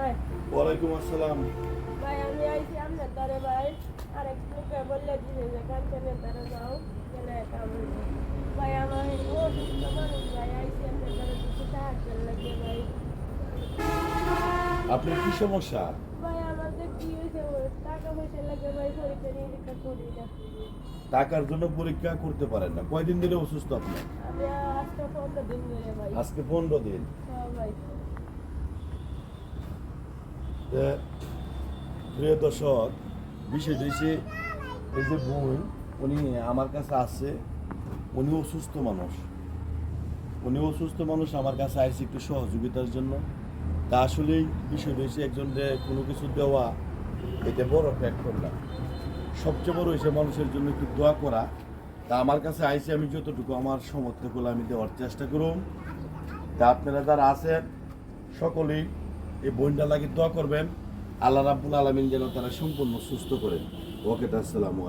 ভাই ওয়ালাইকুম আসসালাম। ভাই আমি আইছি আপনার দ্বারে ভাই আরেক লোকে বললে দিছে যে কাঞ্চনের দ্বারে যাও গেলে কাম হইবে। ভাই আমার অসুস্থ মানুষ ভাই আইছি আপনার দ্বারে কিছু সাহায্য লাগে ভাই। আপনার কি সমস্যা? ভাই আমাদের কি হয়েছে টাকা পয়সা লাগে ভাই পরীক্ষা নিরীক্ষা করি না। টাকার জন্য পরীক্ষা করতে পারেন না। কয়দিন ধরে অসুস্থ আপনি? আমি আজকে 15 দিন ধরে ভাই। আজকে 15 দিন। হ্যাঁ ভাই। প্রিয় দর্শক, বিষয় হয়েছে এই যে বোন উনি আমার কাছে আসছে, উনি অসুস্থ মানুষ আমার কাছে আসছে একটু সহযোগিতার জন্য। তা আসলেই বিষয় হয়েছে একজনকে কোনো কিছু দেওয়া এটা বড় ফ্যাক্টর না, সবচেয়ে বড় হয়েছে মানুষের জন্য একটু দোয়া করা। তা আমার কাছে আইসে আমি যতটুকু আমার সমর্থগুলো আমি দেওয়ার চেষ্টা করুন। তা আপনারা যারা আছেন সকলেই এই বোনটা লাগে দোয়া করবেন, আল্লাহ রাব্বুল আলামিন যেন তারা সম্পূর্ণ সুস্থ করেন। ওকে, আসসালামু আলাইকুম।